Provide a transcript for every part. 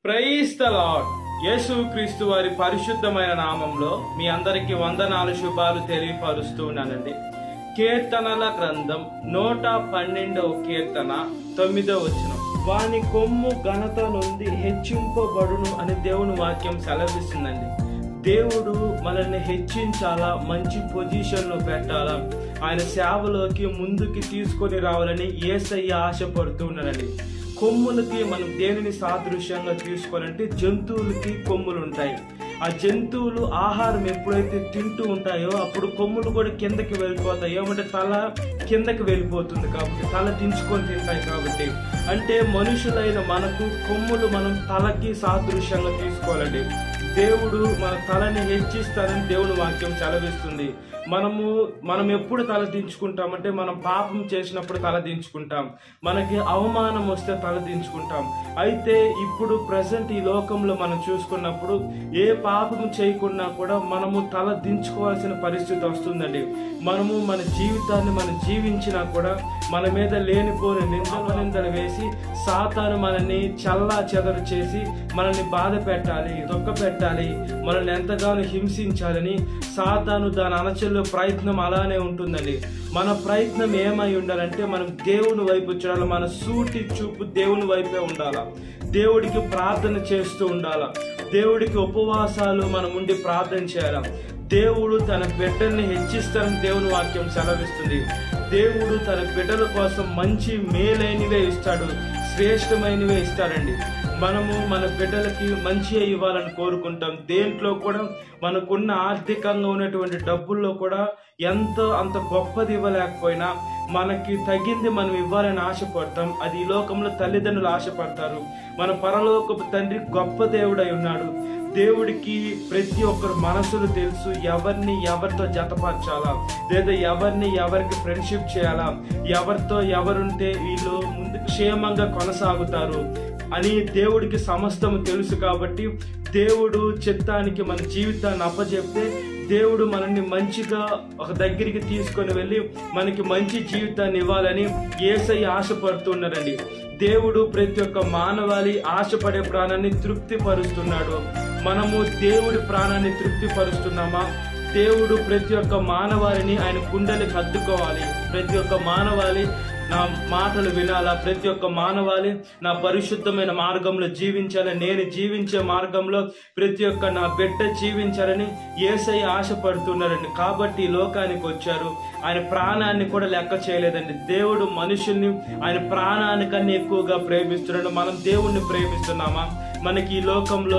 Praise the lord. యేసుక్రీస్తు వారి పరిశుద్ధమైన నామంలో మీ అందరికి వందనాలు శుభాలు తెలియపరుస్తున్నానండి. కీర్తనల గ్రంథం 112వ కీర్తన 9వ వచనం. వాని కొమ్ము ఘనత నుండి హెచ్చింపబడును అని దేవుని వాక్యం సెలవిస్తుందండి. దేవుడు మనల్ని హెచ్చించాలా, మంచి పొజిషన్ లో పెట్టాలా, ఆయన సేవలోకి ముందుకి తీసుకొని రావాలని యేసయ్య ఆశపడుతున్నాడండి. కొమ్ములకి మనం దేనిని సాదృశ్యంగా తీసుకోవాలంటే జంతువులకి కొమ్ములు ఉంటాయి. ఆ జంతువులు ఆహారం ఎప్పుడైతే తింటూ ఉంటాయో అప్పుడు కొమ్ములు కూడా కిందకి వెళ్ళిపోతాయి. ఏమంటే తల కిందకి వెళ్ళిపోతుంది కాబట్టి, తల దించుకొని తింటాయి కాబట్టి. అంటే మనుషులైన మనకు కొమ్ములు మనం తలకి సాదృశ్యంగా తీసుకోవాలండి. దేవుడు మన తలని హెచ్చిస్తానని దేవుని వాక్యం సెలవిస్తుంది. మనం ఎప్పుడు తల దించుకుంటామంటే మనం పాపం చేసినప్పుడు తల దించుకుంటాం, మనకి అవమానం వస్తే తల దించుకుంటాం. అయితే ఇప్పుడు ప్రజెంట్ ఈ లోకంలో మనం చూసుకున్నప్పుడు ఏ పాపం చేయకున్నా కూడా మనము తల దించుకోవాల్సిన పరిస్థితి వస్తుందండి. మనము మన జీవితాన్ని మనం జీవించినా కూడా మన మీద లేనిపోని నిందలు వేసి సాతాను మనల్ని చల్లా చెదరు చేసి మనల్ని బాధ పెట్టాలి, దుఃఖ పెట్టాలి, మనల్ని ఎంతగానో హింసించాలని సాతాను దాని అణచెల్లో ప్రయత్నం అలానే ఉంటుందండి. మన ప్రయత్నం ఏమై ఉండాలంటే మనం దేవుని వైపు చూడాలి, మన సూటి చూపు దేవుని వైపే ఉండాలా, దేవుడికి ప్రార్థన చేస్తూ ఉండాలా, దేవుడికి ఉపవాసాలు మనం ఉండి ప్రార్థన చేయాలా. దేవుడు తన బిడ్డల్ని హెచ్చిస్తారని దేవుని వాక్యం సెలవిస్తుంది. దేవుడు తన బిడ్డల కోసం మంచి మేలైనవే ఇస్తాడు, శ్రేష్టమైనవే ఇస్తాడండి. మనము మన బిడ్డలకి మంచిగా ఇవ్వాలని కోరుకుంటాం. దేంట్లో కూడా మనకున్న ఆర్థికంగా ఉన్నటువంటి డబ్బుల్లో కూడా అంత గొప్పది ఇవ్వలేకపోయినా మనకి తగింది మనం ఇవ్వాలని ఆశపడతాం. అది ఈ లోకంలో తల్లిదండ్రులు ఆశపడతారు. మన పరలోకపు తండ్రి గొప్ప దేవుడై ఉన్నాడు. దేవుడికి ప్రతి ఒక్కరు మనసులు తెలుసు, ఎవరితో జతపరచాలా, లేదా ఎవరికి ఫ్రెండ్షిప్ చేయాలా, ఎవరితో ఎవరుంటే వీళ్ళు ముందు క్షేమంగా కొనసాగుతారు అని దేవుడికి సమస్తము తెలుసు. కాబట్టి దేవుడు చిత్తానికి మన జీవితాన్ని అప్పచెప్తే దేవుడు మనల్ని మంచిగా ఒక దగ్గరికి తీసుకొని వెళ్ళి మనకి మంచి జీవితాన్ని ఇవ్వాలని యేసయ్య ఆశపడుతున్నారండి. దేవుడు ప్రతి ఒక్క మానవాళి ఆశపడే ప్రాణాన్ని తృప్తిపరుస్తున్నాడు. మనము దేవుడి ప్రాణాన్ని తృప్తిపరుస్తున్నామా? దేవుడు ప్రతి ఒక్క మానవాళిని ఆయన కుండలికి హత్తుకోవాలి. ప్రతి ఒక్క మానవాళి నా మాటలు వినాలా, ప్రతి ఒక్క మానవాళి నా పరిశుద్ధమైన మార్గంలో జీవించాలని, నేను జీవించే మార్గంలో ప్రతి ఒక్క నా బిడ్డ జీవించాలని యేసయ్య ఆశపడుతున్నారండి. కాబట్టి ఈ లోకానికి వచ్చారు. ఆయన ప్రాణాన్ని కూడా లెక్క చేయలేదండి. దేవుడు మనుషుల్ని ఆయన ప్రాణానికన్నా ఎక్కువగా ప్రేమిస్తున్నాడు. మనం దేవుణ్ణి ప్రేమిస్తున్నామా? మనకి ఈ లోకంలో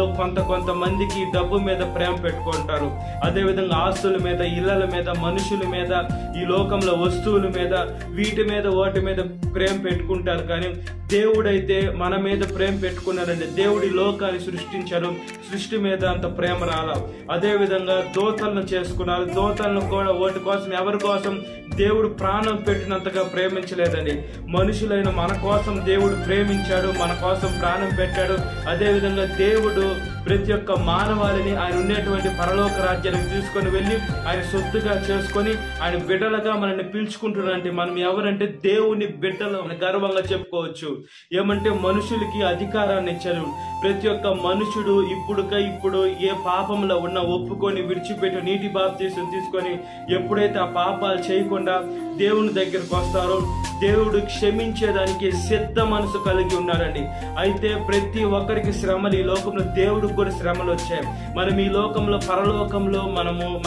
కొంతమందికి డబ్బు మీద ప్రేమ పెట్టుకుంటారు, అదేవిధంగా ఆస్తుల మీద, ఇళ్ల మీద, మనుషుల మీద, ఈ లోకంలో వస్తువుల మీద, వీటి మీద వాటి మీద ప్రేమ పెట్టుకుంటారు. కానీ దేవుడైతే మన మీద ప్రేమ పెట్టుకున్నాడండి. దేవుడి లోకాన్ని సృష్టించారు, సృష్టి మీద అంత ప్రేమ రాల. అదేవిధంగా దోతలను చేసుకున్నారు, దోతలను కూడా వాటి కోసం ఎవరి కోసం దేవుడు ప్రాణం పెట్టినంతగా ప్రేమించలేదండి. మనుషులైన మన కోసం దేవుడు ప్రేమించాడు, మన కోసం ప్రాణం పెట్టాడు. అదేవిధంగా దేవుడు ప్రతి ఒక్క మానవాళిని ఆయన ఉండేటువంటి పరలోక రాజ్యానికి తీసుకొని వెళ్ళి ఆయన సొత్తుగా చేసుకొని ఆయన బిడ్డలుగా మనల్ని పిలుచుకుంటున్నారంటే మనం ఎవరంటే దేవుని బిడ్డలు అని గర్వంగా చెప్పుకోవచ్చు. ఏమంటే మనుషులకి అధికారాన్ని ఇచ్చారు. ప్రతి ఒక్క మనుషుడు ఇప్పుడు ఏ పాపంలో ఉన్నా ఒప్పుకొని విడిచిపెట్టి నీటి బాప్తీసం తీసుకొని ఎప్పుడైతే ఆ పాపాలు చేయకుండా దేవుని దగ్గరకు వస్తారో దేవుడు క్షమించేదానికి సిద్ధ మనసు కలిగి ఉన్నారండి. అయితే ప్రతి ఒక్కరికి శ్రమలు, ఈ లోకంలో దేవుడికి కూడా శ్రమలు వచ్చాయి. మనం ఈ లోకంలో పరలోకంలో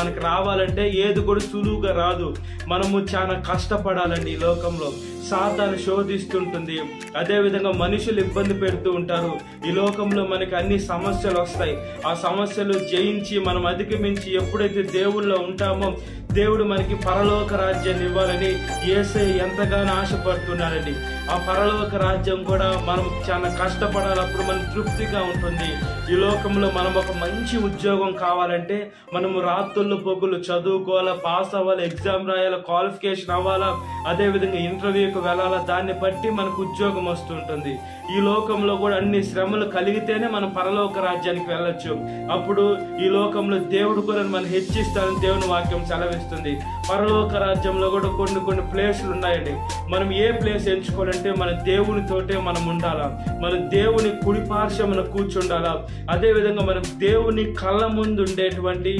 మనకి రావాలంటే ఏది కూడా సులువుగా రాదు. మనము చాలా కష్టపడాలండి. ఈ లోకంలో సాతాను శోధిస్తుంటుంది, అదేవిధంగా మనుషులు ఇబ్బంది పెడుతూ ఉంటారు. ఈ లోకంలో మనకి అన్ని సమస్యలు వస్తాయి. ఆ సమస్యలు జయించి మనం అధిగమించి ఎప్పుడైతే దేవుళ్ళో ఉంటామో దేవుడు మనకి పరలోక రాజ్యాన్ని ఇవ్వాలని యేసయ్య ఎంతగానో ఆశపడుతున్నారండి. ఆ పరలోక రాజ్యం కూడా మనం చాలా కష్టపడాలి, అప్పుడు మనం తృప్తిగా ఉంటుంది. ఈ లోకంలో మనం ఒక మంచి ఉద్యోగం కావాలంటే మనము రాత్రులు పొగులు చదువుకోవాలా, పాస్ అవ్వాలి, ఎగ్జామ్ రాయాలా, క్వాలిఫికేషన్ అవ్వాలా, అదేవిధంగా ఇంటర్వ్యూకి వెళ్ళాలా. దాన్ని బట్టి మనకు ఉద్యోగం వస్తుంటుంది. ఈ లోకంలో కూడా అన్ని శ్రమలు కలిగితేనే మనం పరలోక రాజ్యానికి వెళ్ళొచ్చు. అప్పుడు ఈ లోకంలో దేవుడు కూడా మనం హెచ్చిస్తారని దేవుని వాక్యం సెలవిస్తుంది. చేస్తుంది. పరలోక రాజ్యంలో కూడా కొన్ని ప్లేసులు ఉన్నాయండి. మనం ఏ ప్లేస్ ఎంచుకోవాలంటే మన దేవునితోటే మనం ఉండాలా, మన దేవుని కుడి పార్శ్వమున కూర్చుండాలా. అదేవిధంగా మనం దేవుని కళ్ళ ముందు ఉండేటువంటి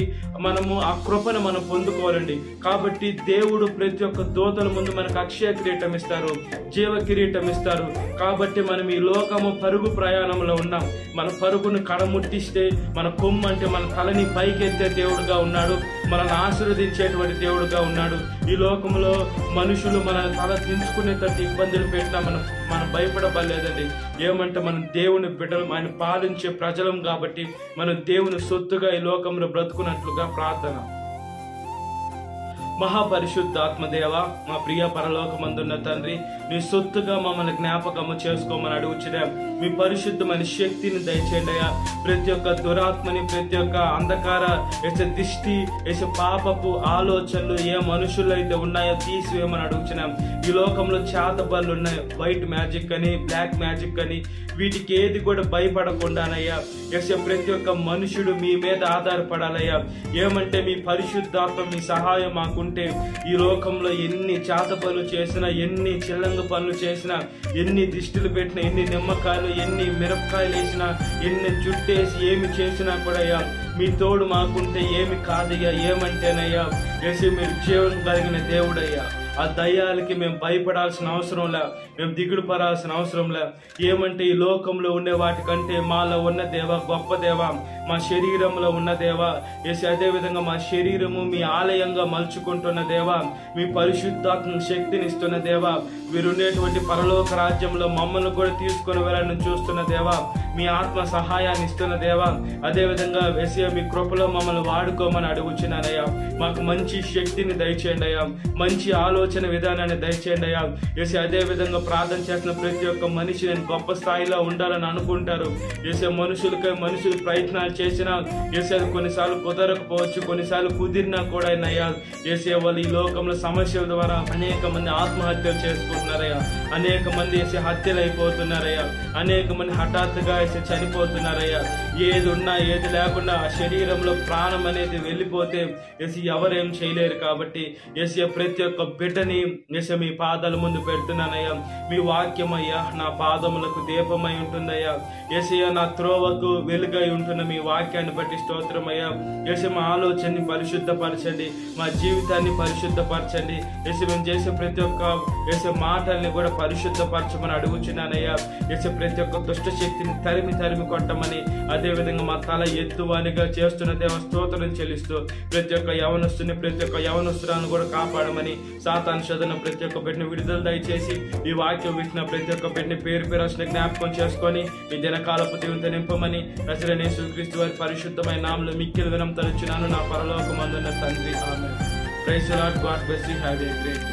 మనము ఆ కృపను మనం పొందుకోవాలండి. కాబట్టి దేవుడు ప్రతి ఒక్క దూతల ముందు మనకు అక్షయ కిరీటం ఇస్తారు, జీవ కిరీటం ఇస్తారు. కాబట్టి మనం ఈ లోకము పరుగు ప్రయాణంలో ఉన్నాం. మన పరుగును కడముట్టిస్తే మన కొమ్ము అంటే మన తలని పైకెత్తే దేవుడుగా ఉన్నాడు, మనల్ని ఆశీర్వదించేటువంటి దేవుడుగా ఉన్నాడు. ఈ లోకంలో మనుషులు మన తల దించుకునేటట్టు ఇబ్బందులు పెట్టినా మనం భయపడబడలేదండి. ఏమంటే మనం దేవుని బిడ్డలు, ఆయన పాలించే ప్రజలం కాబట్టి మనం దేవుని సొత్తుగా ఈ లోకంలో బ్రతుకున్నట్లుగా ప్రార్థన. మహాపరిశుద్ధాత్మదేవ, మా ప్రియ పరలోకమందున్న తండ్రి, నీ సొత్తుగా మమ్మల్ని జ్ఞాపకము చేసుకోమని అడుగుచున్నా. మీ పరిశుద్ధమైన శక్తిని దయచేయండి అయ్యా. ప్రతి ఒక్క దురాత్మని, ప్రతి ఒక్క అంధకార దిష్టి, పాపపు ఆలోచనలు ఏ మనుషుల్లో అయితే ఉన్నాయో తీసివేయమని అడుగుచున్నాం. ఈ లోకంలో చేతబళ్ళు ఉన్నాయి, వైట్ మ్యాజిక్ అని, బ్లాక్ మ్యాజిక్ అని, వీటికి ఏది కూడా భయపడకుండానయ్యా. ప్రతి ఒక్క మనుషుడు మీ మీద ఆధారపడాలయ్యా. ఏమంటే మీ పరిశుద్ధాత్మ, మీ సహాయం మాకుంటే ఈ లోకంలో ఎన్ని చేతపనులు చేసినా, ఎన్ని చిల్లంగ పనులు చేసినా, ఎన్ని దిష్టిలు పెట్టినా, ఎన్ని నిమ్మకాయలు, ఎన్ని మిరపకాయలు వేసినా, ఎన్ని జుట్టేసి ఏమి చేసినా కూడా అయ్యా మీ తోడు మాకుంటే ఏమి కాదయ్యా. ఏమంటేనయ్యా మీరు జీవనం కలిగిన దేవుడయ్యా. ఆ దయ్యాలకి మేము భయపడాల్సిన అవసరం లే, మేము దిగులు పడాల్సిన అవసరం లే. ఏమంటే ఈ లోకంలో ఉండే వాటికంటే మాలో ఉన్న దేవ గొప్ప దేవ, మా శరీరంలో ఉన్న దేవ అదేవిధంగా మా శరీరము మీ ఆలయంగా మలుచుకుంటున్న దేవ, మీ పరిశుద్ధాత్మ శక్తిని ఇస్తున్న దేవ, మీరు ఉండేటువంటి పరలోక రాజ్యంలో మమ్మల్ని కూడా తీసుకుని వెళ్ళాలని చూస్తున్న దేవ, మీ ఆత్మ సహాయాన్ని ఇస్తున్న దేవ. అదేవిధంగా మీ కృపలో మమ్మల్ని వాడుకోమని అడుగుచున్నానయ్యా. మాకు మంచి శక్తిని దయచేయండి అయ్యా, మంచి ఆలోచన విధానాన్ని దయచేయండి అయ్యా. అదే విధంగా ప్రార్థన చేస్తున్న ప్రతి ఒక్క మనిషి నేను గొప్ప స్థాయిలో ఉండాలని అనుకుంటారు. మనుషులు ప్రయత్నాలు చేసినా అది కొన్నిసార్లు కుదరకపోవచ్చు, కొన్నిసార్లు కుదిరినా కూడా అయ్యా వాళ్ళు ఈ లోకంలో సమస్యల ద్వారా అనేక మంది ఆత్మహత్యలు చేసుకుంటున్నారయ్యా, అనేక మంది హత్యలు అయిపోతున్నారయ్యా, అనేక మంది హఠాత్తుగా చనిపోతున్నారయ్యా. ఏది ఉన్నా ఏది లేకుండా ఆ శరీరంలో ప్రాణం అనేది వెళ్ళిపోతే ఎవరేం చేయలేరు. కాబట్టి ప్రతి ఒక్క బిడ్డని మీ పాదాల ముందు పెడుతున్నానయ్యా. మీ వాక్యం అయ్యా నా పాదములకు దీపమై ఉంటుందయ్యా. యేసయ్య నా త్రోవకు వెలుగై ఉంటున్న మీ వాక్యాన్ని బట్టి స్తోత్రం అయ్యా. మా ఆలోచనని పరిశుద్ధపరచండి, మా జీవితాన్ని పరిశుద్ధపరచండి. మేము చేసే ప్రతి ఒక్క మాటల్ని కూడా పరిశుద్ధపరచమని అడుగుచున్నానయ్యా. ప్రతి ఒక్క దుష్ట శక్తిని తరిమి కొట్టమని, అదేవిధంగా మా తల ఎత్తువానిగా చేస్తున్న దేవ స్తోత్రం చెల్లిస్తూ ప్రతి ఒక్క యవనస్తుని, ప్రతి ఒక్క యవనస్తురాలను కూడా కాపాడమని, సాతాను శోధన ప్రతి ఒక్క బిడ్డని విడుదల దయచేసి, ఈ వాక్యం వింటున్న ప్రతి ఒక్క బిడ్డని పేరు రాసిన జ్ఞాపకం చేసుకొని ఈ దినకాలపు దీవెనతో నింపమని నజరేయుడైన యేసుక్రీస్తు వారి పరిశుద్ధమైన నామములో మిక్కిలి వినమ్రత తలుచున్నాను నా పరలోకమందున్న తండ్రి. Amen. Praise the lord. God bless you. Have a great day.